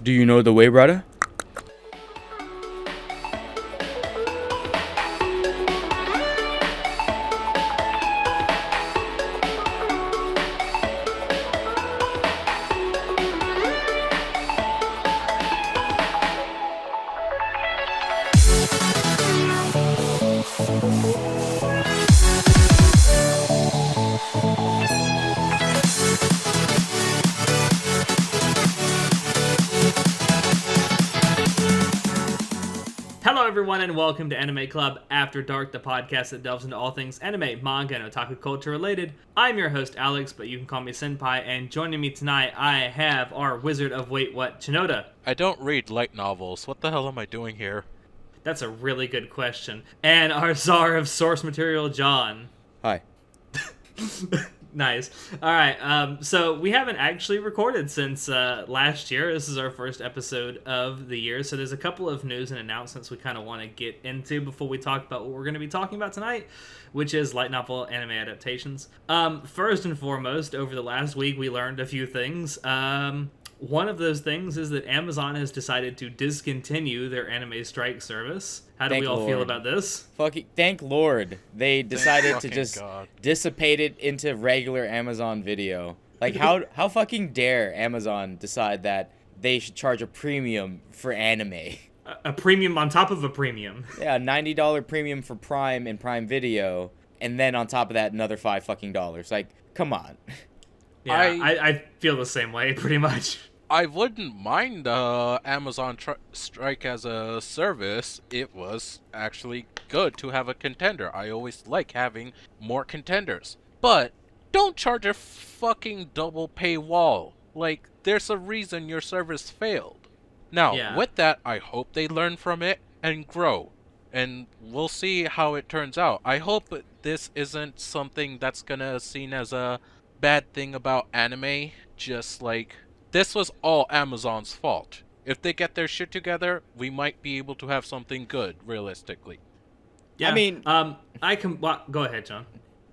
Do you know the way, brother? Hello everyone and welcome to Anime Club After Dark, the podcast that delves into all things anime, manga, and otaku culture related. I'm your host Alex, but you can call me Senpai, and joining me tonight I have our Wizard of Wait What, Chinoda. I don't read light novels. What the hell am I doing here? That's a really good question. And our Czar of Source Material, John. Hi. Nice. Alright, so we haven't actually recorded since last year. This is our first episode of the year, so there's a couple of news and announcements we kind of want to get into before we talk about what we're going to be talking about tonight, which is light novel anime adaptations. First and foremost, over the last week we learned a few things. One of those things is that Amazon has decided to discontinue their anime strike service. How do we all feel about this? Fucking thank Lord. They decided to just God. dissipate it into regular Amazon Video. Like, how fucking dare Amazon decide that they should charge a premium for anime? A premium on top of a premium. Yeah, $90 premium for Prime and Prime Video, and then on top of that, another $5 fucking dollars. Like, come on. Yeah, I feel the same way, pretty much. I wouldn't mind Amazon strike as a service. It was actually good to have a contender. I always like having more contenders. But don't charge a fucking double paywall. Like, there's a reason your service failed. Now, with that, I hope they learn from it and grow. And we'll see how it turns out. I hope this isn't something that's gonna seen as a bad thing about anime. Just like, this was all Amazon's fault. If they get their shit together, we might be able to have something good, realistically. Yeah, I mean, go ahead, John.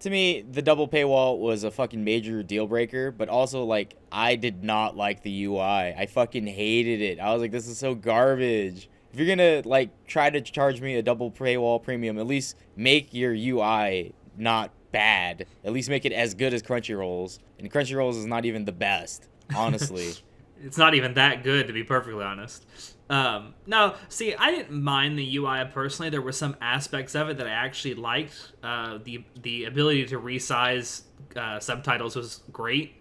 to me, the double paywall was a fucking major deal breaker, but also, like, I did not like the UI. I fucking hated it. I was like, this is so garbage. If you're gonna, like, try to charge me a double paywall premium, at least make your UI not bad. At least make it as good as Crunchyroll's. And Crunchyroll's is not even the best, honestly. It's not even that good, to be perfectly honest. No, see, I didn't mind the UI personally. There were some aspects of it that I actually liked. The ability to resize subtitles was great.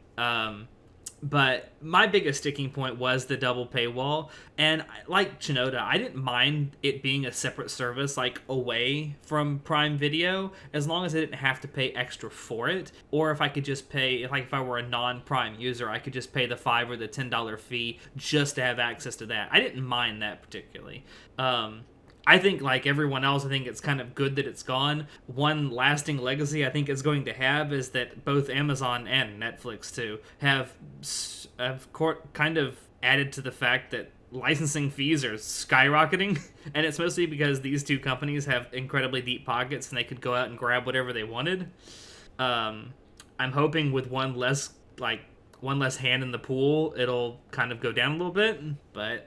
But my biggest sticking point was the double paywall. And like Chinoda, I didn't mind it being a separate service, like away from Prime Video, as long as I didn't have to pay extra for it. Or if I could just pay, like if I were a non-Prime user, I could just pay the $5 or the $10 fee just to have access to that. I didn't mind that particularly. I think, like everyone else, I think it's kind of good that it's gone. One lasting legacy I think it's going to have is that both Amazon and Netflix, too, have kind of added to the fact that licensing fees are skyrocketing. And it's mostly because these two companies have incredibly deep pockets and they could go out and grab whatever they wanted. I'm hoping with one less hand in the pool, it'll kind of go down a little bit, but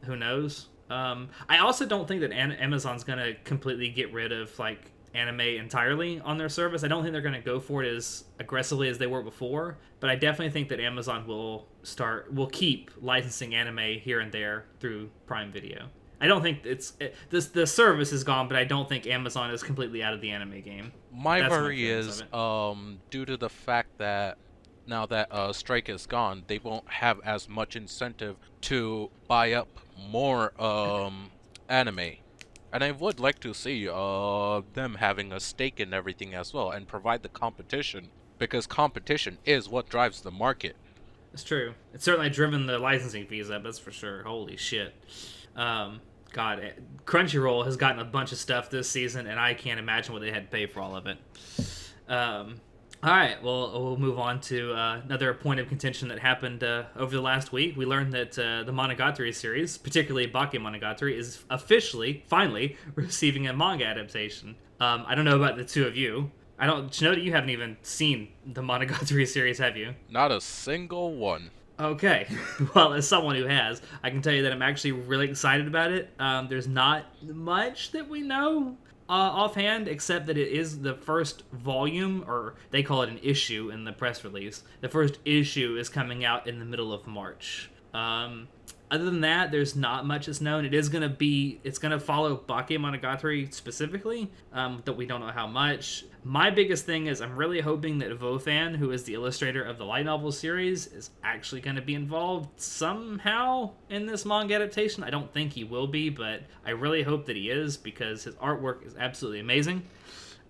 who knows? I also don't think that Amazon's gonna completely get rid of like anime entirely on their service. I don't think they're gonna go for it as aggressively as they were before, but I definitely think that Amazon will keep licensing anime here and there through Prime Video. I don't think the service is gone, but I don't think Amazon is completely out of the anime game. My worry is due to the fact that now that strike is gone, they won't have as much incentive to buy up more anime. And I would like to see them having a stake in everything as well and provide the competition, because competition is what drives the market. It's true. It's certainly driven the licensing fees up, that's for sure. Holy shit. God, Crunchyroll has gotten a bunch of stuff this season, and I can't imagine what they had to pay for all of it. All right, well, we'll move on to another point of contention that happened over the last week. We learned that the Monogatari series, particularly Bakemonogatari, is finally, receiving a manga adaptation. I don't know about the two of you. Shinoda, you haven't even seen the Monogatari series, have you? Not a single one. Okay. Well, as someone who has, I can tell you that I'm actually really excited about it. There's not much that we know offhand, except that it is the first volume, or they call it an issue in the press release. The first issue is coming out in the middle of March. Other than that, there's not much that's known. It's gonna follow Bakemonogatari specifically, that we don't know how much. My biggest thing is I'm really hoping that Vofan, who is the illustrator of the light novel series, is actually going to be involved somehow in this manga adaptation. I don't think he will be, but I really hope that he is, because his artwork is absolutely amazing.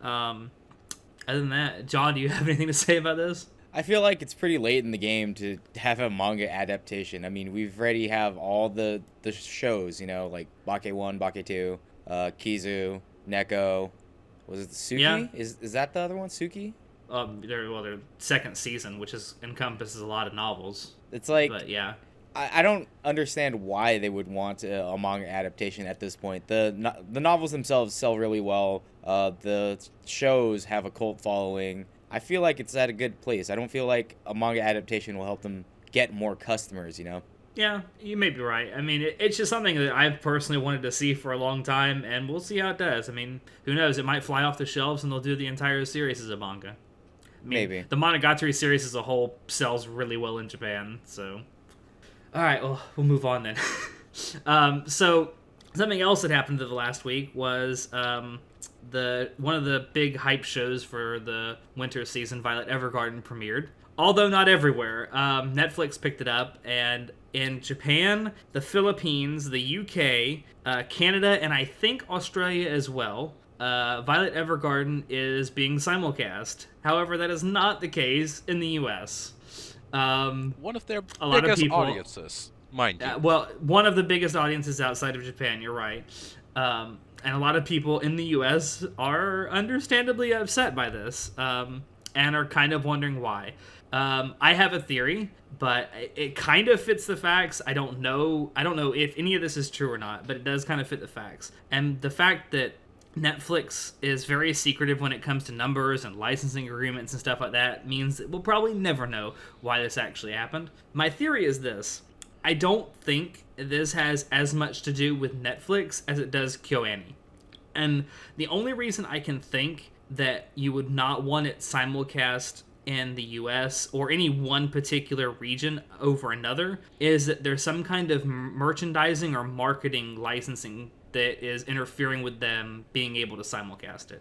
Other than that, John, do you have anything to say about this? I feel like it's pretty late in the game to have a manga adaptation. I mean, we've already have all the shows, you know, like Bake 1, Bake 2, Kizu, Neko. Was it Suki? Yeah. Is that the other one, Suki? Their second season, which encompasses a lot of novels. It's like, But yeah. I don't understand why they would want a manga adaptation at this point. The novels themselves sell really well. The shows have a cult following. I feel like it's at a good place. I don't feel like a manga adaptation will help them get more customers, you know? Yeah, you may be right. I mean, it's just something that I've personally wanted to see for a long time, and we'll see how it does. I mean, who knows? It might fly off the shelves and they'll do the entire series as a manga. I mean, Maybe. The Monogatari series as a whole sells really well in Japan, so... Alright, well, we'll move on then. So, something else that happened to the last week was one of the big hype shows for the winter season, Violet Evergarden, premiered. Although not everywhere. Netflix picked it up, and in Japan, the Philippines, the UK, Canada, and I think Australia as well, Violet Evergarden is being simulcast. However, that is not the case in the US. One of their lot of biggest people- audiences, mind you. Well, one of the biggest audiences outside of Japan, you're right. And a lot of people in the US are understandably upset by this, and are kind of wondering why. I have a theory, but it kind of fits the facts. I don't know if any of this is true or not, but it does kind of fit the facts. And the fact that Netflix is very secretive when it comes to numbers and licensing agreements and stuff like that means that we'll probably never know why this actually happened. My theory is this. I don't think this has as much to do with Netflix as it does KyoAni. And the only reason I can think that you would not want it simulcast in the US or any one particular region over another is that there's some kind of merchandising or marketing licensing that is interfering with them being able to simulcast it.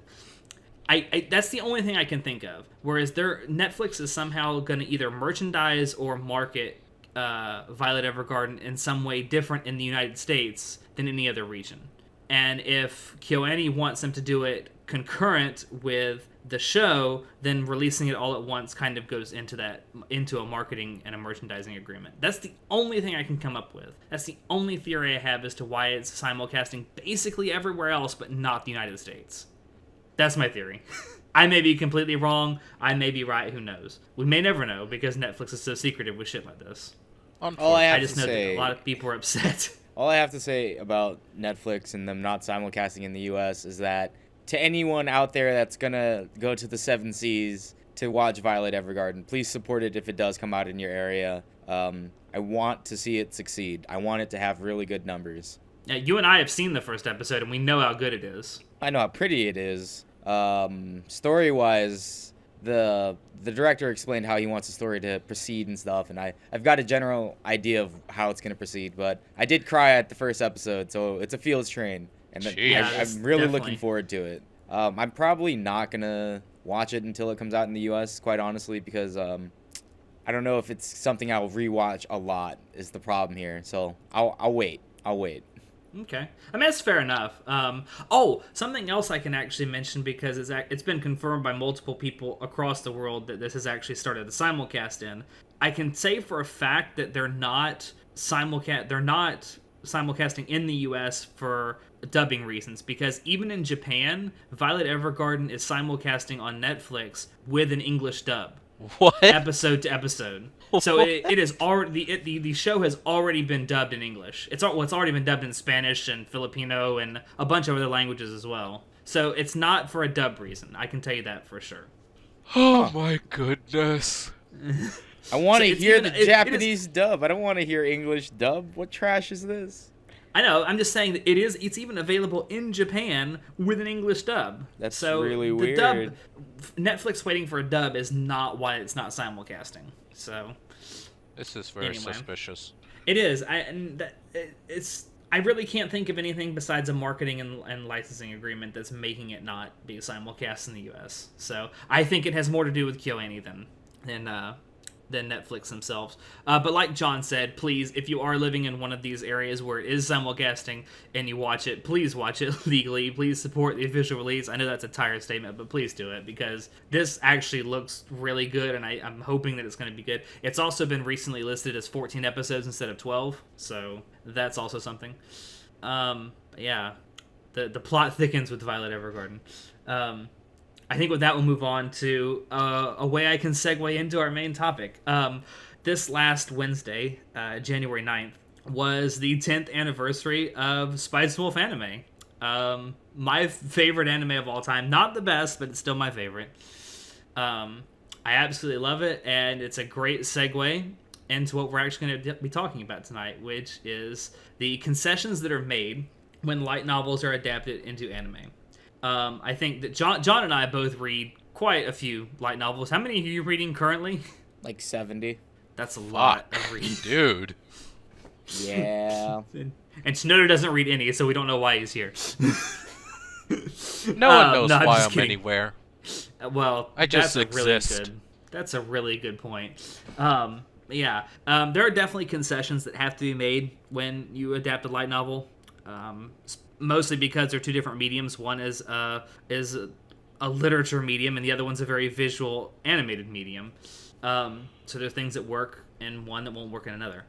I that's the only thing I can think of. Whereas Netflix is somehow going to either merchandise or market Violet Evergarden in some way different in the United States than any other region. And if KyoAni wants them to do it concurrent with the show, then releasing it all at once kind of goes into a marketing and a merchandising agreement. That's the only thing I can come up with. That's the only theory I have as to why it's simulcasting basically everywhere else but not the United States. That's my theory. I may be completely wrong. I may be right. Who knows? We may never know because Netflix is so secretive with shit like this. All I have I just to know say, that a lot of people are upset. all I have to say about Netflix and them not simulcasting in the US is that to anyone out there that's gonna go to the Seven Seas to watch Violet Evergarden, please support it if it does come out in your area. I want to see it succeed. I want it to have really good numbers. Yeah, you and I have seen the first episode, and we know how good it is. I know how pretty it is. Story-wise, the director explained how he wants the story to proceed and stuff, and I've got a general idea of how it's gonna proceed. But I did cry at the first episode, so it's a feels train. And Yeah, I'm really definitely. looking forward to it. I'm probably not going to watch it until it comes out in the US, quite honestly, because I don't know if it's something I'll rewatch a lot is the problem here. So I'll wait. Okay. I mean, that's fair enough. Something else I can actually mention because it's been confirmed by multiple people across the world that this has actually started a simulcast in. I can say for a fact that they're not simulcasting in the US for dubbing reasons, because even in Japan, Violet Evergarden is simulcasting on Netflix with an English dub. What? Episode to episode. So it is already the show has already been dubbed in English. It's already been dubbed in Spanish and Filipino and a bunch of other languages as well. So it's not for a dub reason. I can tell you that for sure. Oh my goodness. I want So to it's hear even- the it is- Japanese dub. I don't want to hear English dub. What trash is this? I know. I'm just saying that it's even available in Japan with an English dub. That's so really the weird. Dub, Netflix waiting for a dub is not why it's not simulcasting. So This is very Anyway. suspicious. it is. I really can't think of anything besides a marketing and licensing agreement that's making it not be simulcast in the U.S. So I think it has more to do with KyoAni than Netflix themselves. But like John said, please, if you are living in one of these areas where it is simulcasting and you watch it, please watch it legally. Please support the official release. I know that's a tired statement, but please do it because this actually looks really good, and I'm hoping that it's going to be good. It's also been recently listed as 14 episodes instead of 12, so that's also something. Yeah, the plot thickens with Violet Evergarden. I think with that, we'll move on to a way I can segue into our main topic. This last Wednesday, January 9th, was the 10th anniversary of Spice Wolf anime. My favorite anime of all time. Not the best, but it's still my favorite. I absolutely love it, and it's a great segue into what we're actually going to be talking about tonight, which is the concessions that are made when light novels are adapted into anime. I think that John and I both read quite a few light novels. How many are you reading currently? Like 70. That's a lot of reading. Dude. Yeah. And Snowder doesn't read any, so we don't know why he's here. No one knows no, I'm why just I'm kidding. anywhere. Well, I just that's a really exist. that's a really good point. Yeah, there are definitely concessions that have to be made when you adapt a light novel. Mostly because they're two different mediums. One is a literature medium, and the other one's a very visual animated medium. So there are things that work in one that won't work in another.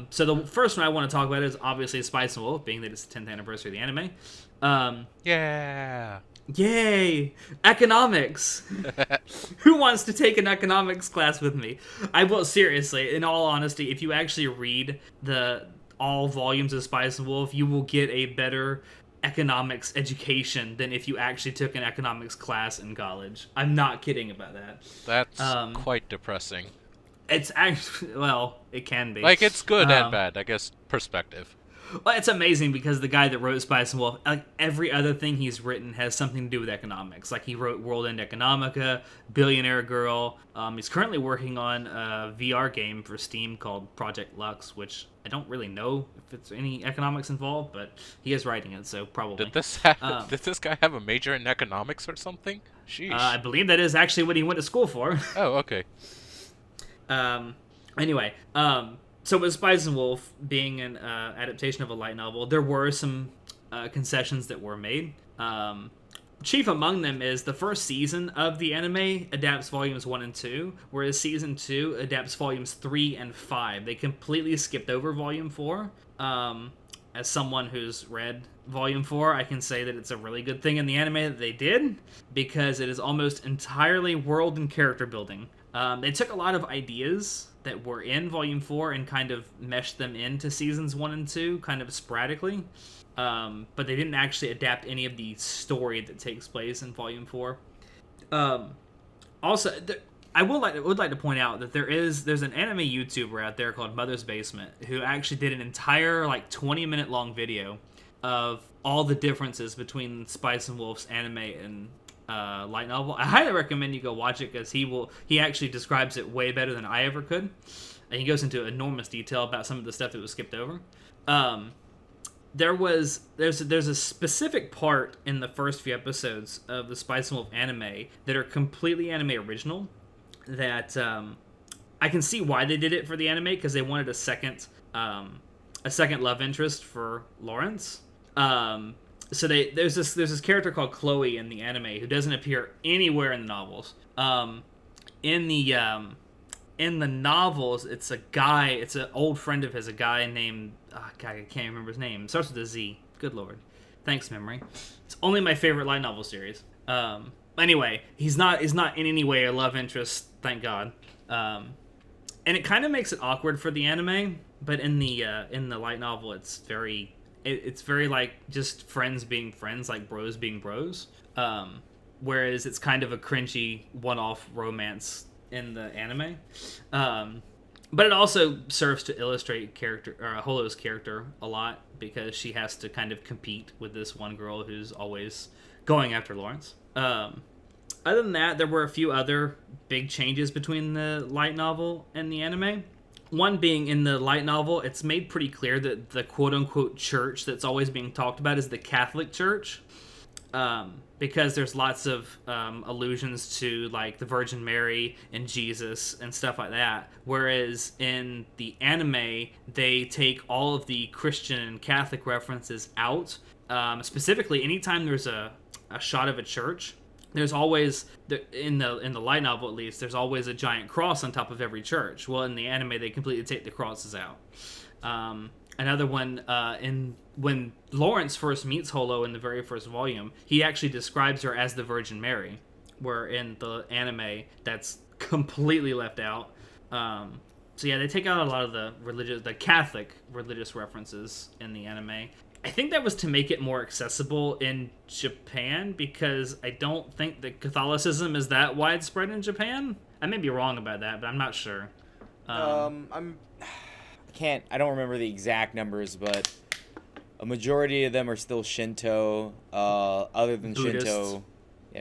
So the first one I want to talk about is obviously Spice and Wolf, being that it's the 10th anniversary of the anime. Yeah. Yay! Economics! Who wants to take an economics class with me? I will, seriously, in all honesty, if you actually read all volumes of Spice and Wolf, you will get a better economics education than if you actually took an economics class in college. I'm not kidding about that. That's quite depressing. It's actually, well, it can be. Like, it's good and bad, I guess, perspective. Well, it's amazing because the guy that wrote Spice and Wolf, like every other thing he's written has something to do with economics. Like he wrote World End Economica, Billionaire Girl. He's currently working on a VR game for Steam called Project Lux, which I don't really know if it's any economics involved, but he is writing it, so probably. Did this guy have a major in economics or something? Sheesh. I believe that is actually what he went to school for. Oh, okay. Anyway, so with Spice and Wolf being an adaptation of a light novel, there were some concessions that were made. Chief among them is the first season of the anime adapts volumes 1 and 2, whereas season 2 adapts volumes 3 and 5. They completely skipped over volume 4. As someone who's read volume 4, I can say that it's a really good thing in the anime that they did, because it is almost entirely world and character building. They took a lot of ideas that were in volume 4 and kind of meshed them into seasons 1 and 2 kind of sporadically, but they didn't actually adapt any of the story that takes place in volume 4. Also, I would like to point out that there's an anime YouTuber out there called Mother's Basement who actually did an entire 20-minute long video of all the differences between Spice and Wolf's anime and light novel. I highly recommend you go watch it because he actually describes it way better than I ever could, and he goes into enormous detail about some of the stuff that was skipped over. There's a specific part in the first few episodes of the Spice and Wolf anime that are completely anime original that I can see why they did it for the anime, because they wanted a second love interest for Lawrence. So there's this character called Chloe in the anime who doesn't appear anywhere in the novels. In the novels, it's an old friend of his, a guy named I can't remember his name. It starts with a Z. Good lord, thanks memory. It's only my favorite light novel series. Anyway, he's not in any way a love interest, thank God. And it kind of makes it awkward for the anime, but in the light novel, it's very like just friends being friends, like bros being bros. Whereas it's kind of a cringy one-off romance in the anime. But it also serves to illustrate Holo's character a lot, because she has to kind of compete with this one girl who's always going after Lawrence. Other than that, there were a few other big changes between the light novel and the anime. One being, in the light novel, it's made pretty clear that the quote-unquote church that's always being talked about is the Catholic Church. Because there's lots of allusions to, like, the Virgin Mary and Jesus and stuff like that. Whereas in the anime, they take all of the Christian and Catholic references out. Specifically, anytime there's a shot of a church, there's always, in the light novel at least, there's always a giant cross on top of every church. Well, in the anime, they completely take the crosses out. Another one, when Lawrence first meets Holo in the very first volume, he actually describes her as the Virgin Mary, where in the anime, that's completely left out. So yeah, they take out a lot of the Catholic religious references in the anime. I think that was to make it more accessible in Japan, because I don't think that Catholicism is that widespread in Japan. I may be wrong about that, but I'm not sure. I don't remember the exact numbers, but a majority of them are still Shinto. Other than Buddhist.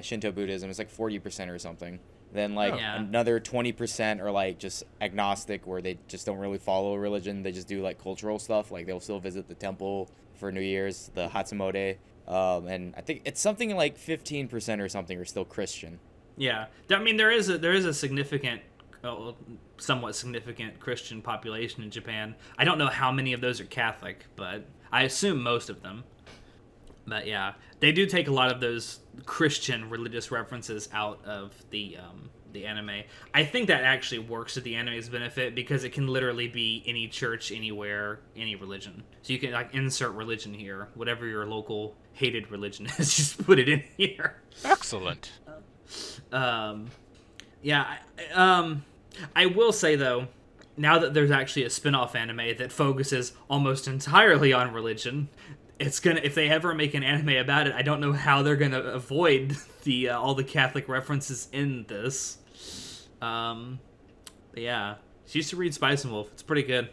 Shinto Buddhism is like 40% or something. Then like another 20% are like just agnostic, where they just don't really follow a religion. They just do like cultural stuff. Like they'll still visit the temple for New Year's, the Hatsumode. And I think it's something like 15% or something are still Christian. Yeah, I mean there is a significant, somewhat significant Christian population in Japan. I don't know how many of those are Catholic, but I assume most of them. But yeah, they do take a lot of those Christian religious references out of the anime. I think that actually works to the anime's benefit, because it can literally be any church, anywhere, any religion. So you can like insert religion here, whatever your local hated religion is, just put it in here. Excellent. Yeah. I will say though, now that there's actually a spin-off anime that focuses almost entirely on religion, if they ever make an anime about it, I don't know how they're gonna avoid all the Catholic references in this. But yeah, she used to read Spice and Wolf. It's pretty good.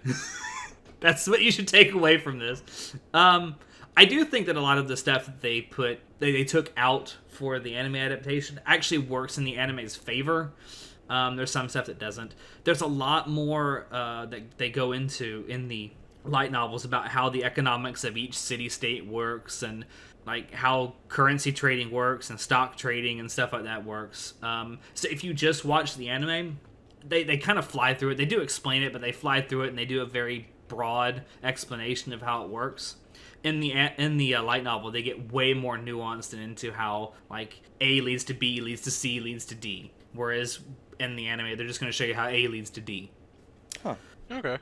That's what you should take away from this. I do think that a lot of the stuff that they took out for the anime adaptation actually works in the anime's favor. There's some stuff that doesn't. There's a lot more that they go into in the light novels about how the economics of each city-state works, and like how currency trading works and stock trading and stuff like that works. So if you just watch the anime, they kind of fly through it. They do explain it, but they fly through it, and they do a very broad explanation of how it works. In the light novel, they get way more nuanced and into how like A leads to B, leads to C, leads to D. Whereas in the anime, they're just going to show you how A leads to D. Huh. Okay.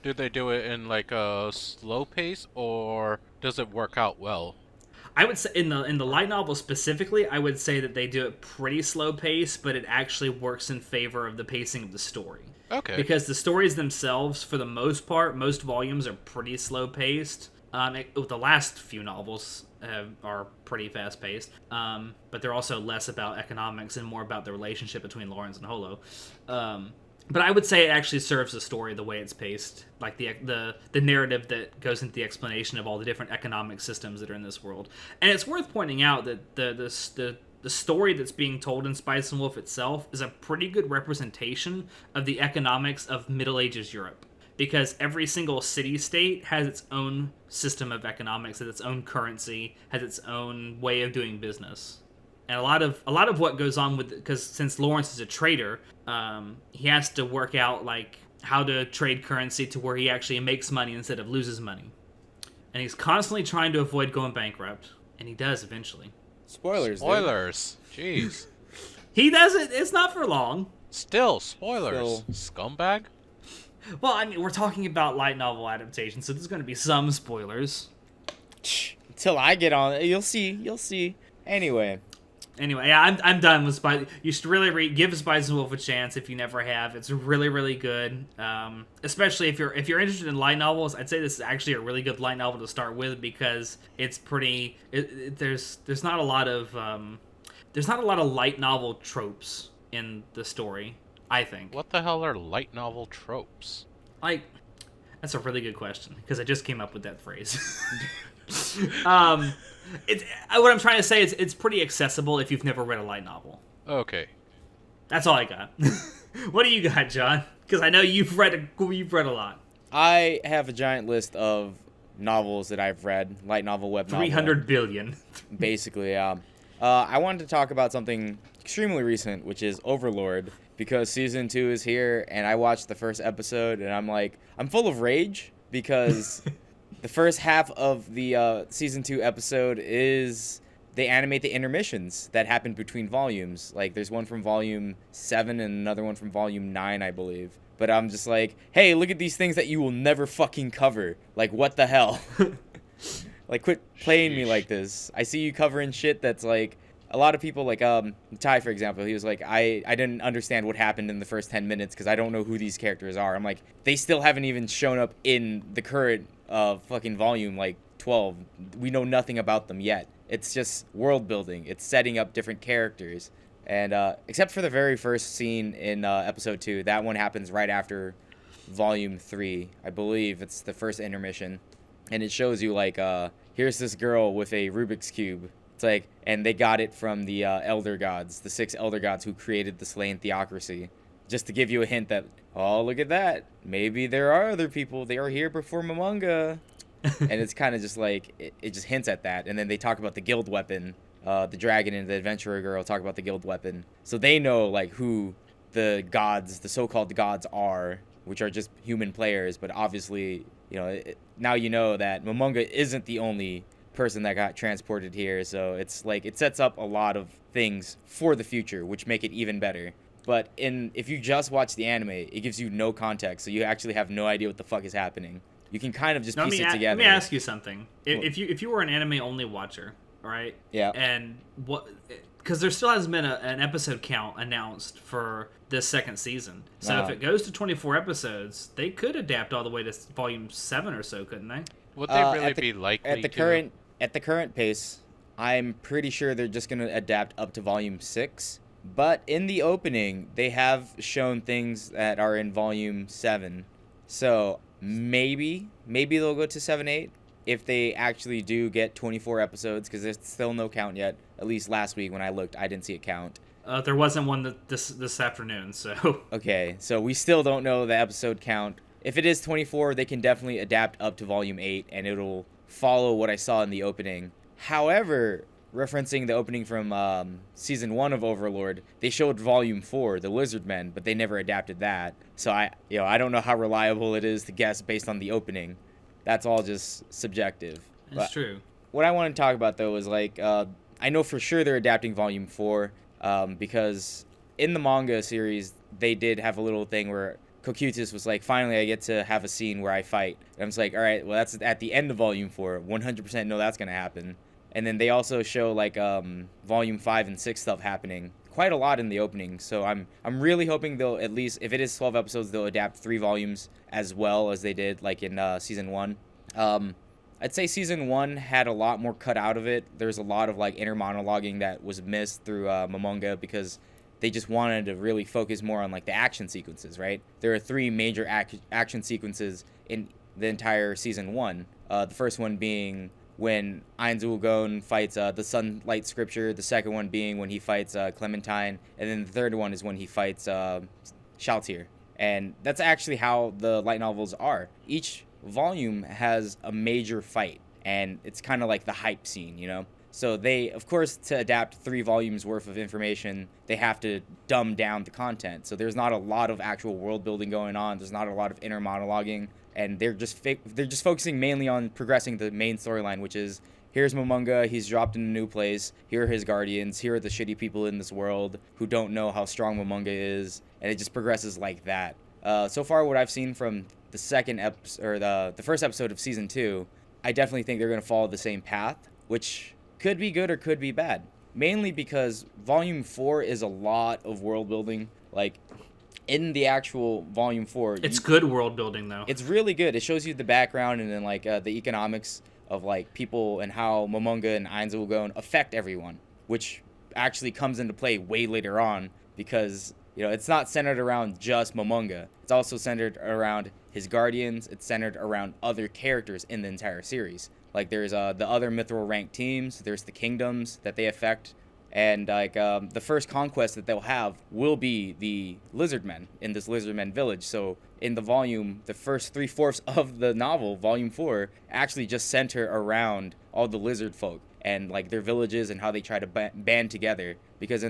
Did they do it in like a slow pace, or does it work out well? I would say in the light novel specifically, I would say that they do it pretty slow pace, but it actually works in favor of the pacing of the story. Okay. Because the stories themselves, for the most part, most volumes are pretty slow paced. The last few novels are pretty fast paced, but they're also less about economics and more about the relationship between Lawrence and Holo. But I would say it actually serves the story the way it's paced, like the narrative that goes into the explanation of all the different economic systems that are in this world. And it's worth pointing out that the story that's being told in Spice and Wolf itself is a pretty good representation of the economics of Middle Ages Europe, because every single city-state has its own system of economics, has its own currency, has its own way of doing business. And a lot of what goes on with, because since Lawrence is a trader, he has to work out like how to trade currency to where he actually makes money instead of loses money. And he's constantly trying to avoid going bankrupt, and he does eventually. Spoilers. Jeez. He does it. It's not for long. Still, spoilers. Scumbag? Well, I mean, we're talking about light novel adaptation, so there's going to be some spoilers. Until I get on it, you'll see. Anyway, yeah, I'm done with Spice. You should really give Spice and Wolf a chance if you never have. It's really, really good. Especially if you're interested in light novels, I'd say this is actually a really good light novel to start with, because it's pretty. There's not a lot of light novel tropes in the story. I think. What the hell are light novel tropes? Like, that's a really good question because I just came up with that phrase. um, it's what I'm trying to say is it's pretty accessible if you've never read a light novel. Okay. That's all I got. What do you got, John? Because I know you've read a lot. I have a giant list of novels that I've read, light novel, web novel. 300 billion. Basically, yeah. I wanted to talk about something extremely recent, which is Overlord, because season 2 is here, and I watched the first episode, and I'm full of rage because the first half of the season 2 episode is they animate the intermissions that happen between volumes. Like, there's one from volume 7 and another one from volume 9, I believe. But I'm just like, hey, look at these things that you will never fucking cover. Like, what the hell? Like, quit playing me like this. I see you covering shit that's like, a lot of people, like, Ty, for example, he was like, I didn't understand what happened in the first 10 minutes because I don't know who these characters are. I'm like, they still haven't even shown up in the current fucking volume, like, 12. We know nothing about them yet. It's just world building. It's setting up different characters. And except for the very first scene in episode 2, that one happens right after volume 3. I believe it's the first intermission. And it shows you, like, here's this girl with a Rubik's Cube. It's like, and they got it from the Elder Gods, the 6 Elder Gods who created the Slain Theocracy. Just to give you a hint that, oh, look at that. Maybe there are other people. They are here before Momonga. And it's kind of just like, it just hints at that. And then they talk about the guild weapon. The dragon and the adventurer girl talk about the guild weapon. So they know, like, who the gods, the so-called gods are, which are just human players. But obviously, you know, now you know that Momonga isn't the only person that got transported here. So it's like, it sets up a lot of things for the future, which make it even better. But if you just watch the anime, it gives you no context. So you actually have no idea what the fuck is happening. You can kind of just piece it together. Let me ask you something. If you were an anime only watcher, right? Yeah. And what? Because there still hasn't been an episode count announced for this second season. So if it goes to 24 episodes, they could adapt all the way to volume 7 or so, couldn't they? Would they really be likely at the current pace? I'm pretty sure they're just gonna adapt up to volume 6. But in the opening, they have shown things that are in volume 7. So maybe they'll go to 7, 8 if they actually do get 24 episodes, because there's still no count yet. At least last week when I looked, I didn't see a count. There wasn't one this afternoon, so... Okay, so we still don't know the episode count. If it is 24, they can definitely adapt up to volume 8, and it'll follow what I saw in the opening. However, referencing the opening from season 1 of Overlord, they showed volume 4, the Lizard Men, but they never adapted that. So I don't know how reliable it is to guess based on the opening. That's all just subjective. That's true. What I want to talk about, though, is like, I know for sure they're adapting volume 4, because in the manga series, they did have a little thing where Kokutis was like, finally I get to have a scene where I fight. And I was like, all right, well, that's at the end of volume 4. 100% know that's going to happen. And then they also show, like, volume 5 and 6 stuff happening quite a lot in the opening. So I'm really hoping they'll, at least if it is 12 episodes, they'll adapt 3 volumes as well as they did, like, in season 1. I'd say season 1 had a lot more cut out of it. There's a lot of, like, inner monologuing that was missed through Momonga because they just wanted to really focus more on, like, the action sequences, right? There are 3 major action sequences in the entire season 1. The first one being when Ainzul fights the Sunlight Scripture, the second one being when he fights Clementine, and then the third one is when he fights Shaltir. And that's actually how the light novels are. Each volume has a major fight, and it's kind of like the hype scene, you know? So they, of course, to adapt 3 volumes worth of information, they have to dumb down the content. So there's not a lot of actual world building going on. There's not a lot of inner monologuing. And they're just focusing mainly on progressing the main storyline, which is, here's Momonga, he's dropped in a new place, here are his guardians, here are the shitty people in this world who don't know how strong Momonga is, and it just progresses like that. So far, what I've seen from the the first episode of season 2, I definitely think they're going to follow the same path, which could be good or could be bad. Mainly because volume 4 is a lot of world building, like, in the actual volume 4. It's good world building, though. It's really good. It shows you the background and then, like, the economics of, like, people and how Momonga and Ainzul affect everyone, which actually comes into play way later on because You know, it's not centered around just Momonga. It's also centered around his guardians. It's centered around other characters in the entire series. Like there's the other mithril ranked teams. There's the kingdoms that they affect, and like the first conquest that they'll have will be the lizardmen in this lizardmen village. So in the volume, the first 3/4 of the novel, volume 4, actually just center around all the lizard folk and like their villages and how they try to band together. Because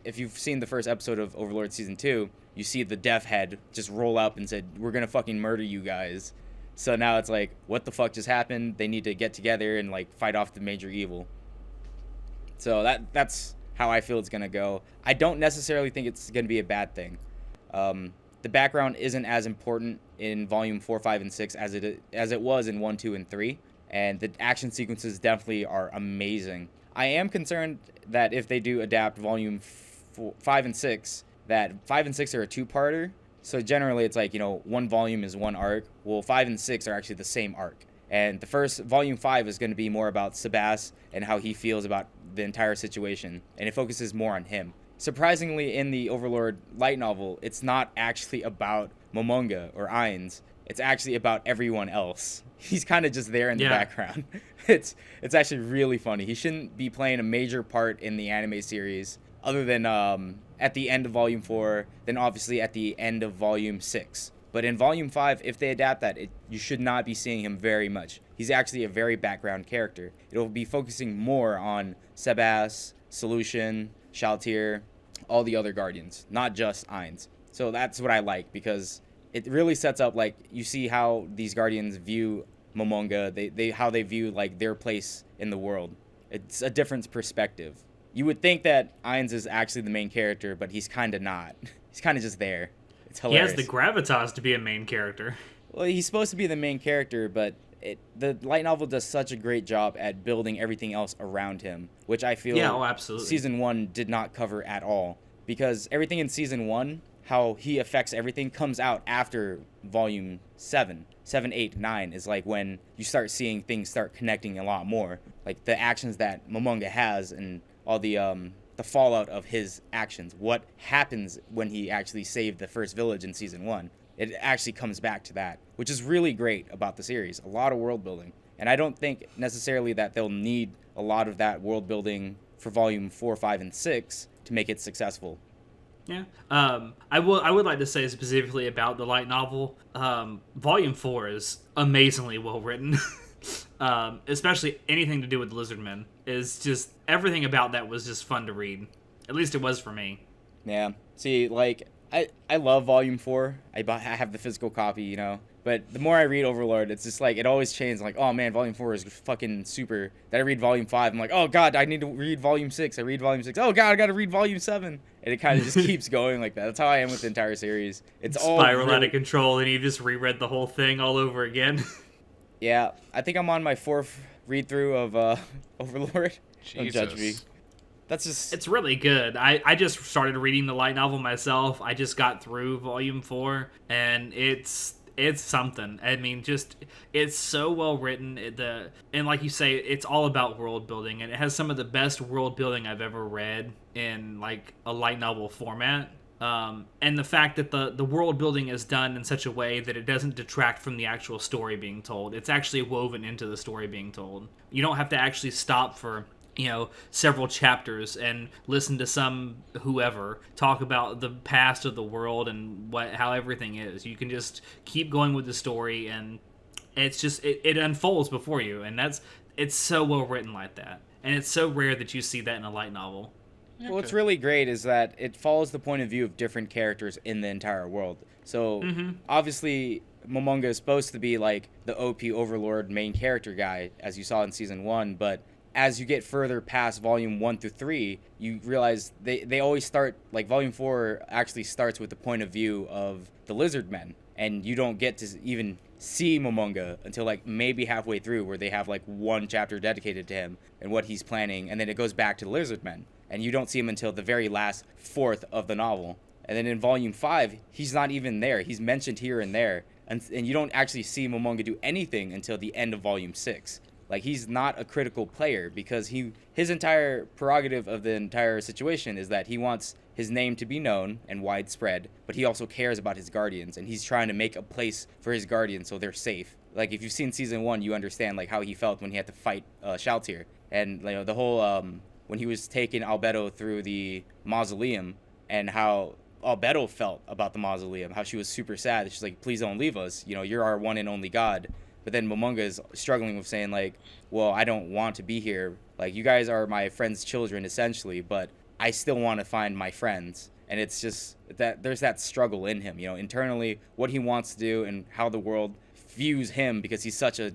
if you've seen the first episode of Overlord season 2, you see the Death Head just roll up and said, "We're gonna fucking murder you guys." So now it's like, what the fuck just happened? They need to get together and like fight off the major evil. So that's how I feel it's gonna go. I don't necessarily think it's gonna be a bad thing. The background isn't as important in volume 4, 5, and 6 as it was in 1, 2, and 3, and the action sequences definitely are amazing. I am concerned that if they do adapt volume 5 and 6, that 5 and 6 are a two-parter. So generally it's like, you know, one volume is one arc. Well, 5 and 6 are actually the same arc. And the first, volume 5, is going to be more about Sebas and how he feels about the entire situation. And it focuses more on him. Surprisingly, in the Overlord light novel, it's not actually about Momonga or Ainz. It's actually about everyone else. He's kind of just there in the background. It's actually really funny. He shouldn't be playing a major part in the anime series other than at the end of volume 4, then obviously at the end of volume 6. But in volume 5, if they adapt that, you should not be seeing him very much. He's actually a very background character. It'll be focusing more on Sebas, Solution, Shaltir, all the other guardians, not just Ainz. So that's what I like, because it really sets up, like, you see how these guardians view Momonga, how they view like their place in the world. It's a different perspective. You would think that Ainz is actually the main character, but he's kind of not. He's kind of just there. It's hilarious. He has the gravitas to be a main character. Well, he's supposed to be the main character, but the light novel does such a great job at building everything else around him, which I feel absolutely. Season 1 did not cover at all. Because everything in Season 1, how he affects everything, comes out after Volume 7. 7, 8, 9 is like when you start seeing things start connecting a lot more. Like the actions that Momonga has and all the fallout of his actions. What happens when he actually saved the first village in Season 1. It actually comes back to that, which is really great about the series. A lot of world building. And I don't think necessarily that they'll need a lot of that world building for Volume 4, 5, and 6 to make it successful. Yeah. I would like to say specifically about the light novel, Volume 4 is amazingly well written. Especially anything to do with lizardmen is just, everything about that was just fun to read. At least it was for me. Yeah. See, like, I love Volume 4. I have the physical copy, you know. But the more I read Overlord, it's just like, it always changes. Like, oh man, Volume 4 is fucking super. Then I read Volume 5. I'm like, oh god, I need to read Volume 6. I read Volume 6. Oh god, I gotta read Volume 7. And it kind of just keeps going like that. That's how I am with the entire series. It's all spiral out of control, and you just reread the whole thing all over again. Yeah, I think I'm on my 4th read-through of Overlord. Don't judge me. That's just... It's really good. I just started reading the light novel myself. I just got through Volume 4, and it's something. I mean, just, it's so well written. And like you say, it's all about world building, and it has some of the best world building I've ever read in like a light novel format. And the fact that the world building is done in such a way that it doesn't detract from the actual story being told. It's actually woven into the story being told. You don't have to actually stop for, you know, several chapters and listen to some whoever talk about the past of the world and how everything is. You can just keep going with the story, and it's just it unfolds before you, and it's so well written like that. And it's so rare that you see that in a light novel. Well, what's really great is that it follows the point of view of different characters in the entire world. So, obviously, Momonga is supposed to be like the OP Overlord main character guy, as you saw in Season 1, but as you get further past Volume 1 through 3, you realize they always start, like, Volume 4 actually starts with the point of view of the Lizardmen, and you don't get to even see Momonga until, like, maybe halfway through, where they have, like, one chapter dedicated to him and what he's planning, and then it goes back to the Lizardmen. And you don't see him until the very last 4th of the novel. And then in Volume 5, he's not even there. He's mentioned here and there. And you don't actually see Momonga do anything until the end of Volume 6. Like, he's not a critical player because his entire prerogative of the entire situation is that he wants his name to be known and widespread, but he also cares about his guardians, and he's trying to make a place for his guardians so they're safe. Like, if you've seen season 1, you understand like how he felt when he had to fight Shaltir, and the whole when he was taking Albedo through the mausoleum, and how Albedo felt about the mausoleum, how she was super sad. She's like, please don't leave us, you're our one and only god. But then Momonga is struggling with saying like, well, I don't want to be here, like, you guys are my friends' children essentially, but I still want to find my friends. And it's just that there's that struggle in him, internally, what he wants to do and how the world views him, because he's such a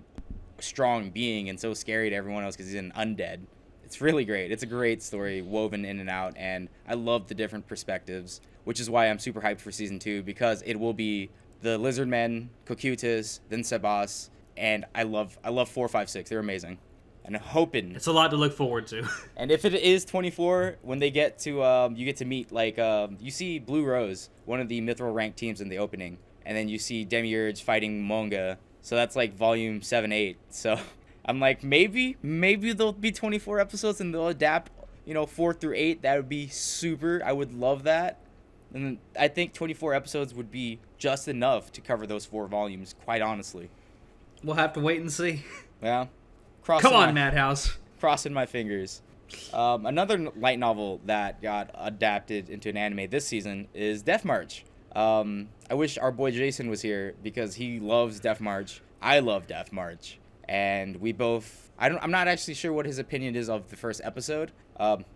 strong being and so scary to everyone else because he's an undead. It's really great. It's a great story woven in and out, and I love the different perspectives, which is why I'm super hyped for season 2, because it will be the Lizardmen, Cocytus, then Sebas, and I love 4, 5, 6. They're amazing. And I'm hoping it's a lot to look forward to. And if it is 24, when they get to you get to meet like you see Blue Rose, one of the mithril ranked teams in the opening, and then you see Demiurge fighting Monga. So that's like volume 7, 8. So I'm like, maybe there'll be 24 episodes and they'll adapt, 4 through 8. That would be super. I would love that. And I think 24 episodes would be just enough to cover those 4 volumes, quite honestly. We'll have to wait and see. Yeah. Come on, Madhouse. Crossing my fingers. Another light novel that got adapted into an anime this season is Death March. I wish our boy Jason was here because he loves Death March. I love Death March. And we both... I'm not actually sure what his opinion is of the first episode.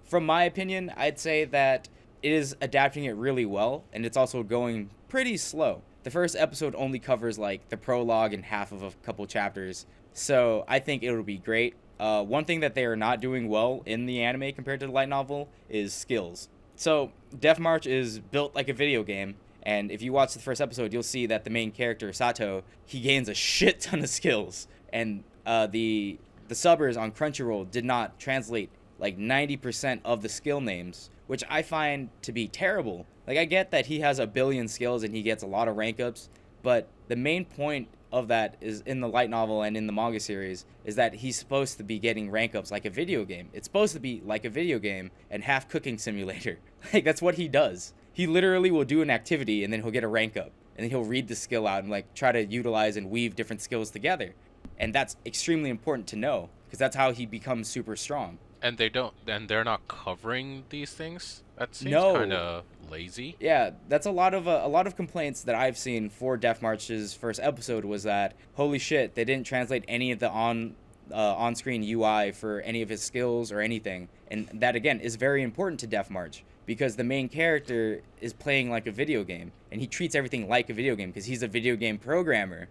From my opinion, I'd say that it is adapting it really well, and it's also going pretty slow. The first episode only covers like the prologue and half of a couple chapters, so I think it'll be great. One thing that they are not doing well in the anime compared to the light novel is skills. So Death March is built like a video game, and if you watch the first episode, you'll see that the main character, Sato, he gains a shit ton of skills, and the subbers on Crunchyroll did not translate like 90% of the skill names, which I find to be terrible. Like, I get that he has a billion skills and he gets a lot of rank ups, but the main point of that is in the light novel and in the manga series is that he's supposed to be getting rank ups like a video game. It's supposed to be like a video game and half cooking simulator. Like, that's what he does. He literally will do an activity and then he'll get a rank up, and then he'll read the skill out and like try to utilize and weave different skills together. And that's extremely important to know because that's how he becomes super strong. And they're not covering these things? That seems No. kind of lazy. Yeah, that's a lot of complaints that I've seen for Death March's first episode was that, holy shit, they didn't translate any of the on-screen UI for any of his skills or anything. And that, again, is very important to Death March because the main character is playing like a video game, and he treats everything like a video game because he's a video game programmer,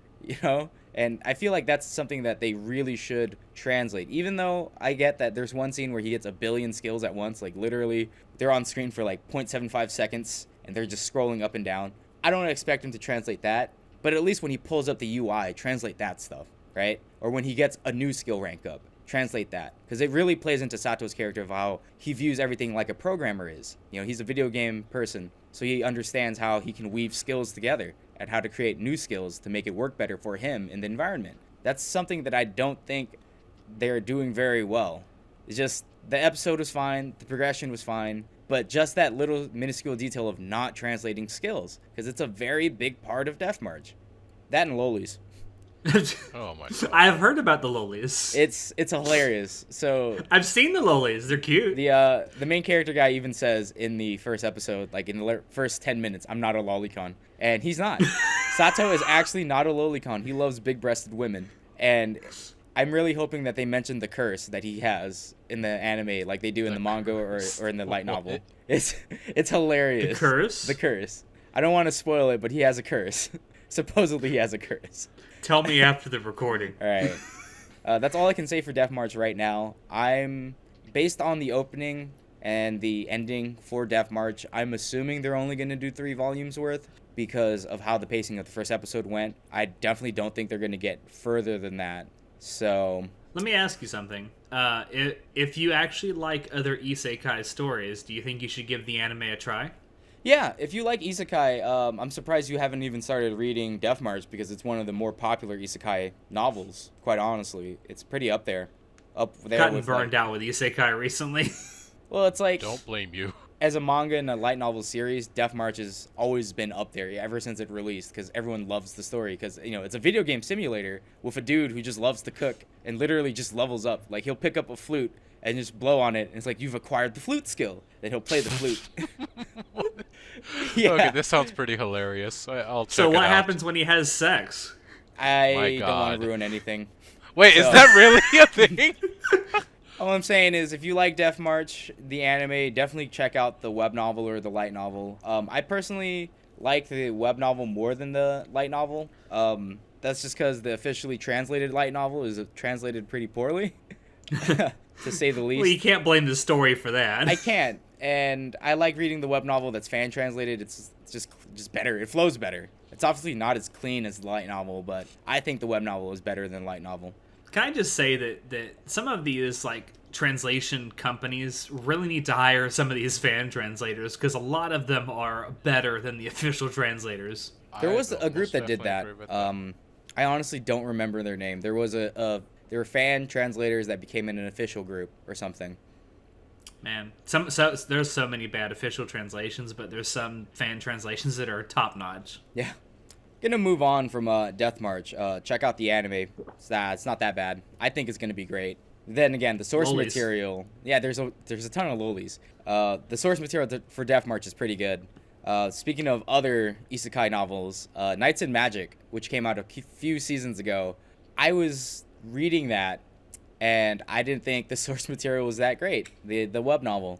And I feel like that's something that they really should translate. Even though I get that there's one scene where he gets a billion skills at once, like literally they're on screen for like 0.75 seconds and they're just scrolling up and down. I don't expect him to translate that, but at least when he pulls up the UI, translate that stuff, right? Or when he gets a new skill rank up, translate that. Because it really plays into Sato's character of how he views everything like a programmer is. He's a video game person, so he understands how he can weave skills together and how to create new skills to make it work better for him in the environment. That's something that I don't think they're doing very well. It's just, the episode was fine, the progression was fine, but just that little minuscule detail of not translating skills, because it's a very big part of Death March. That and lolis. Oh my god. I've heard about the lolis. It's hilarious. So I've seen the lolis. They're cute. the main character guy even says in the first episode, like in the first 10 minutes, I'm not a lolicon. And he's not. Sato is actually not a lolicon. He loves big-breasted women. And I'm really hoping that they mention the curse that he has in the anime, like they do in the manga or in the light novel. It's hilarious. The curse? The curse. I don't want to spoil it, but he has a curse. Supposedly he has a curse. Tell me after the recording. All right. That's all I can say for Death March right now. Based on the opening and the ending for Death March, I'm assuming they're only going to do 3 volumes worth because of how the pacing of the first episode went. I definitely don't think they're going to get further than that. So let me ask you something. If you actually like other isekai stories, do you think you should give the anime a try? Yeah, if you like isekai, I'm surprised you haven't even started reading Death March because it's one of the more popular isekai novels. Quite honestly, it's pretty up there Gotten with burned like. out with isekai recently. Well, it's like Don't blame you. as a manga and a light novel series, Death March has always been up there ever since it released because everyone loves the story because it's a video game simulator with a dude who just loves to cook and literally just levels up. Like he'll pick up a flute and just blow on it, and it's like you've acquired the flute skill. Then he'll play the flute. Yeah. Okay, this sounds pretty hilarious. I'll check So it what out. happens when he has sex? I don't want God. to ruin anything. Wait, is So- that really a thing? All I'm saying is, if you like Death March, the anime, definitely check out the web novel or the light novel. I personally like the web novel more than the light novel. That's just because the officially translated light novel is translated pretty poorly, to say the least. Well, you can't blame the story for that. I can't, and I like reading the web novel that's fan translated. It's just better. It flows better. It's obviously not as clean as the light novel, but I think the web novel is better than light novel. Can I just say that some of these like translation companies really need to hire some of these fan translators because a lot of them are better than the official translators. There I was will a group most that did that. definitely agree with I honestly don't remember their name. There was there were fan translators that became an official group or something. Man, there's so many bad official translations, but there's some fan translations that are top notch. Yeah. Gonna move on from Death March. Check out the anime. It's not that bad. I think it's gonna be great. Then again, the source Lolis. material. Yeah, there's a ton of lolis. The source material for Death March is pretty good. Speaking of other isekai novels, Knights and Magic, which came out a few seasons ago, I was reading that, and I didn't think the source material was that great. The web novel.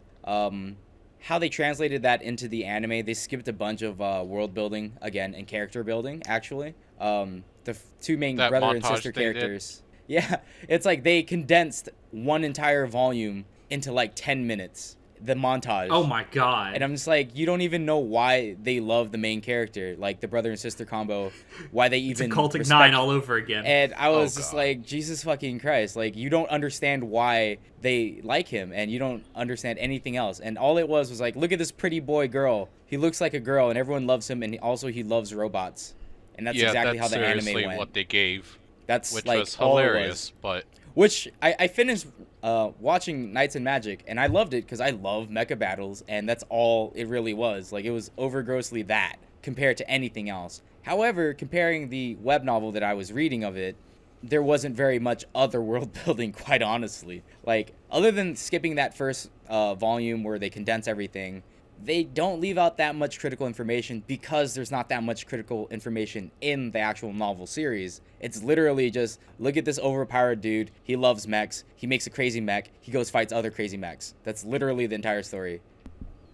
How they translated that into the anime, they skipped a bunch of world building again and character building. Actually, the two main That brother and montage sister they did. characters. Yeah, it's like they condensed one entire volume into like 10 minutes. The montage. Oh my god! And I'm just like, you don't even know why they love the main character, like the brother and sister combo, why they it's even a Cultic respect- 9 all over again. And I was Oh, just God. like, Jesus fucking Christ, like you don't understand why they like him, and you don't understand anything else. And all it was like, look at this pretty boy girl. He looks like a girl, and everyone loves him, and also he loves robots. And that's exactly how the anime seriously went. what they gave, That's which like was all it hilarious. But Which I finished watching Knights and Magic, and I loved it because I love mecha battles, and that's all it really was. Like, it was over grossly that compared to anything else. However, comparing the web novel that I was reading of it, there wasn't very much other world building, quite honestly. Like, other than skipping that first volume where they condense everything, they don't leave out that much critical information because there's not that much critical information in the actual novel series. It's literally just, look at this overpowered dude. He loves mechs. He makes a crazy mech. He goes fights other crazy mechs. That's literally the entire story.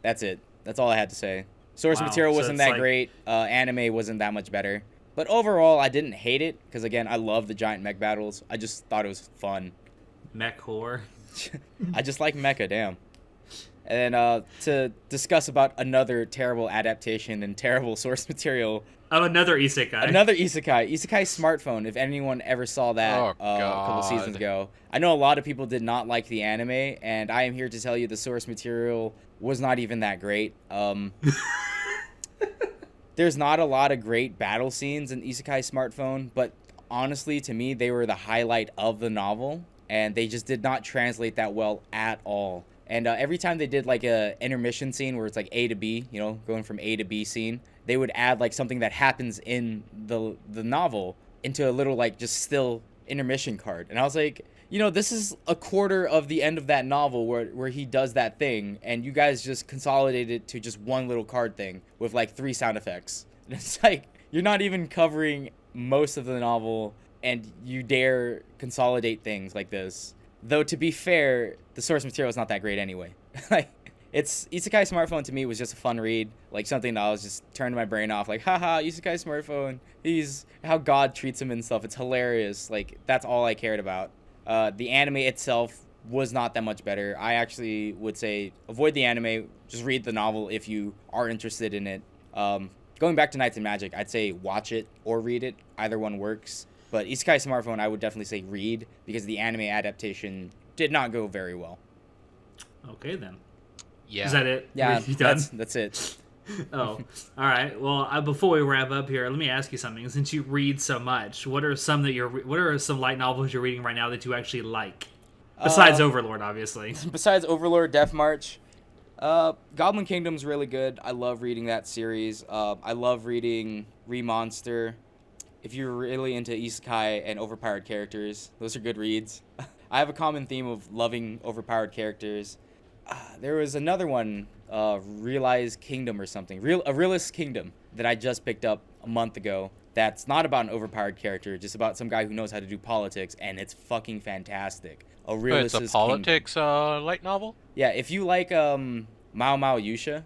That's it. That's all I had to say. Source Wow, material so wasn't it's that like- great. Anime wasn't that much better. But overall, I didn't hate it because, again, I love the giant mech battles. I just thought it was fun. Mech whore. I just like mecha, damn. And then to discuss about another terrible adaptation and terrible source material, Oh, another isekai. another isekai Smartphone. If anyone ever saw that Oh, a couple God. seasons ago, I know a lot of people did not like the anime, and I am here to tell you the source material was not even that great. There's not a lot of great battle scenes in Isekai Smartphone, but honestly, to me, they were the highlight of the novel, and they just did not translate that well at all. And every time they did like a intermission scene where it's like A to B, going from A to B scene, they would add like something that happens in the novel into a little like just still intermission card. And I was like, this is a quarter of the end of that novel where he does that thing, and you guys just consolidated it to just one little card thing with like 3 sound effects. And it's like, you're not even covering most of the novel, and you dare consolidate things like this. Though, to be fair, the source material is not that great anyway. Like, Isekai Smartphone to me was just a fun read, like something that I was just turning my brain off, like, haha, Isekai Smartphone, he's how God treats him and stuff. It's hilarious. Like, that's all I cared about. The anime itself was not that much better. I actually would say avoid the anime, just read the novel if you are interested in it. Going back to Knights and Magic, I'd say watch it or read it. Either one works. But Isekai Smartphone, I would definitely say read, because the anime adaptation did not go very well. Okay, then. yeah. Is that it? Yeah, You done? that's it. Oh, all right. Well, before we wrap up here, let me ask you something. Since you read so much, what are some light novels you're reading right now that you actually like? Besides Overlord, obviously. Besides Overlord, Death March, Goblin Kingdom's really good. I love reading that series. I love reading Remonster. If you're really into isekai and overpowered characters, those are good reads. I have a common theme of loving overpowered characters. There was another one, Realized Kingdom or something. A Realist Kingdom that I just picked up a month ago. That's not about an overpowered character, just about some guy who knows how to do politics, and it's fucking fantastic. A Realist It's a politics light novel? Yeah, if you like Mao Mao Yusha,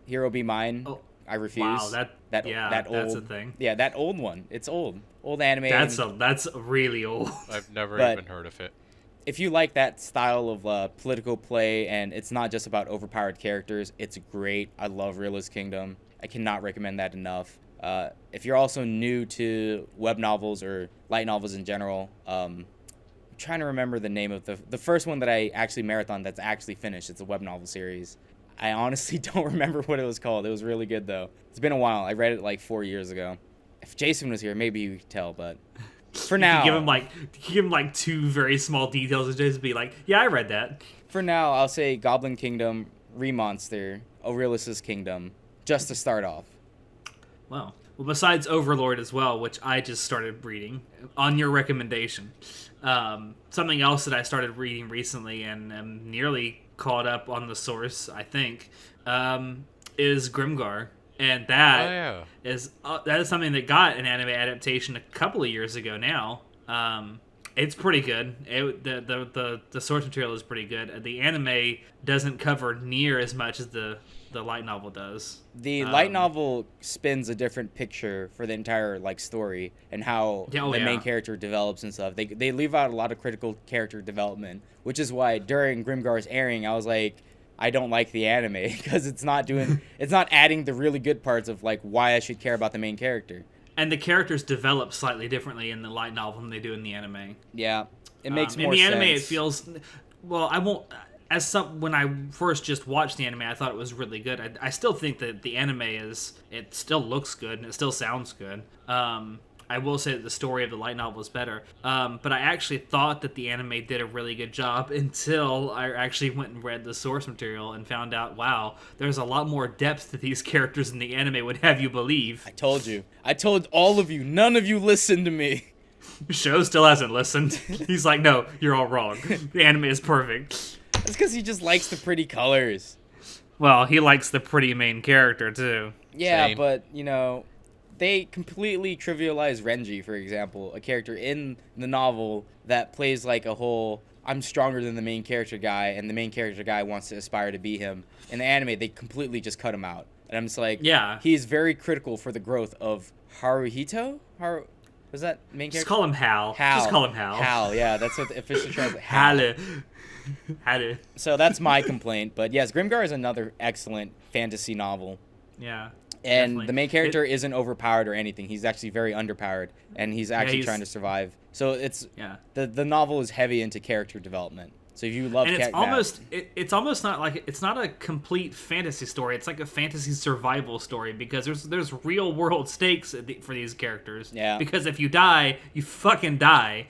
Hero Be Mine. Oh, I refuse. wow, that old, that's a thing. Yeah, that old one. It's old anime. That's really old. I've never But even heard of it. if you like that style of political play and it's not just about overpowered characters, it's great. I love Realist Kingdom. I cannot recommend that enough. If you're also new to web novels or light novels in general, I'm trying to remember the name of the first one that I actually marathoned that's actually finished. It's a web novel series. I honestly don't remember what it was called. It was really good, though. It's been a while. I read it like 4 years ago. If Jason was here, maybe he could tell, but for now... give him like two very small details and just be like, yeah, I read that. For now, I'll say Goblin Kingdom, Remonster, Aurelius' Kingdom, just to start off. Well, besides Overlord as well, which I just started reading on your recommendation. Something else that I started reading recently and am nearly caught up on the source, I think, is Grimgar. And that is something that got an anime adaptation a couple of years ago now. It's pretty good. The source material is pretty good. The anime doesn't cover near as much as the light novel does. The light novel spins a different picture for the entire story and how the main character develops and stuff. They leave out a lot of critical character development, which is why during Grimgar's airing, I was like, I don't like the anime because it's not adding the really good parts of why I should care about the main character. And the characters develop slightly differently in the light novel than they do in the anime. Yeah, it makes more sense. In the anime, it feels... Well, I won't... When I first just watched the anime, I thought it was really good. I still think that the anime it still looks good and it still sounds good. I will say that the story of the light novel is better. But I actually thought that the anime did a really good job until I actually went and read the source material and found out, wow, there's a lot more depth to these characters than the anime would have you believe. I told you. I told all of you. None of you listened to me. Show still hasn't listened. He's like, no, you're all wrong. The anime is perfect. It's because he just likes the pretty colors. Well, he likes the pretty main character, too. Yeah, Same. but, they completely trivialize Renji, for example, a character in the novel that plays like a whole, I'm stronger than the main character guy, and the main character guy wants to aspire to be him. In the anime, they completely just cut him out. And I'm just like, yeah, he's very critical for the growth of Haruhito? Was that main character? Just call him Hal. Just call him Hal. Hal, yeah, that's what the official translation. Hal. So that's my complaint. But yes, Grimgar is another excellent fantasy novel. Yeah. And definitely. The main character isn't overpowered or anything. He's actually very underpowered, and he's actually trying to survive. So it's the novel is heavy into character development. So if you love, and it's almost not like it's not a complete fantasy story. It's like a fantasy survival story because there's real world stakes for these characters. Yeah. Because if you die, you fucking die.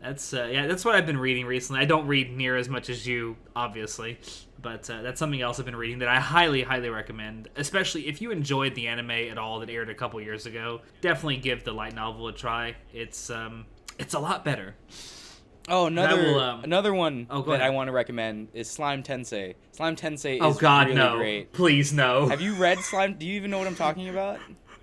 That's what I've been reading recently. I don't read near as much as you, obviously, but that's something else I've been reading that I highly, highly recommend. Especially if you enjoyed the anime at all that aired a couple years ago, definitely give the light novel a try. It's a lot better. Oh, another one that I want to recommend is Slime Tensei. Slime Tensei is really great. Please, no. Have you read Slime? Do you even know what I'm talking about?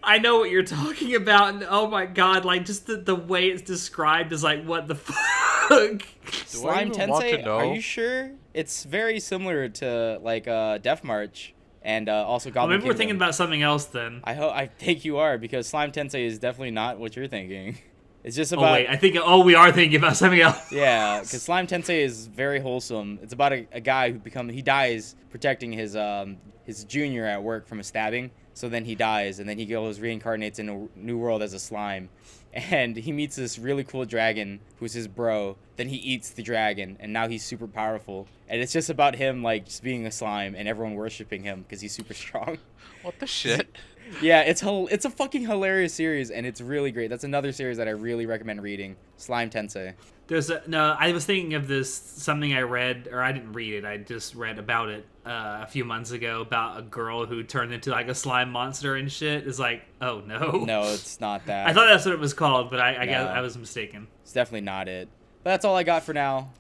I know what you're talking about, and oh my god, just the way it's described is like, what the fuck? Slime Tensei, are you sure? It's very similar to Death March and also Goblin Maybe we're thinking about something else then. I think you are, because Slime Tensei is definitely not what you're thinking. It's just about... we are thinking about something else. Yeah, because Slime Tensei is very wholesome. It's about a guy who he dies protecting his junior at work from a stabbing. So then he dies, and then he goes reincarnates in a new world as a slime, and he meets this really cool dragon who's his bro. Then he eats the dragon, and now he's super powerful. And it's just about him, like, just being a slime and everyone worshiping him because he's super strong. What the shit? Yeah, it's a fucking hilarious series, and it's really great. That's another series that I really recommend reading. Slime Tensei. I was thinking of this, something I read, or I didn't read it, I just read about it a few months ago, about a girl who turned into like a slime monster and shit. It's like, oh no. No, it's not that. I thought that's what it was called, but I guess No. I was mistaken. It's definitely not it. But that's all I got for now.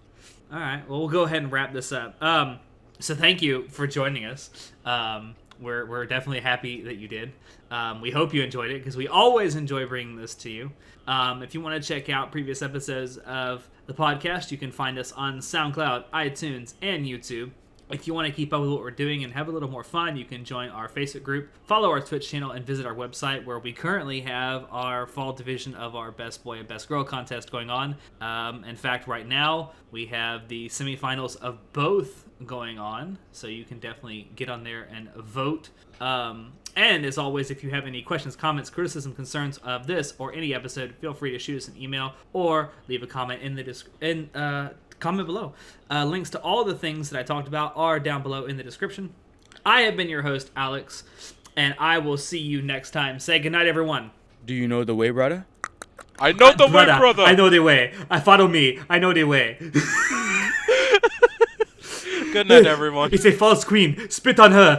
All right, well, we'll go ahead and wrap this up. So thank you for joining us. We're definitely happy that you did. We hope you enjoyed it, because we always enjoy bringing this to you. If you want to check out previous episodes of the podcast, you can find us on SoundCloud, iTunes, and YouTube. If you want to keep up with what we're doing and have a little more fun, you can join our Facebook group, follow our Twitch channel, and visit our website, where we currently have our fall division of our Best Boy and Best Girl contest going on. In fact, right now, we have the semifinals of both going on, so you can definitely get on there and vote. And as always, if you have any questions, comments, criticism, concerns of this or any episode, feel free to shoot us an email or leave a comment in the comment below. Links to all the things that I talked about are down below in the description. I have been your host, Alex, and I will see you next time. Say goodnight, everyone. Do you know the way, brother? I know the way, brother. I know the way. Follow me. I know the way. Good night, everyone. It's a false queen. Spit on her.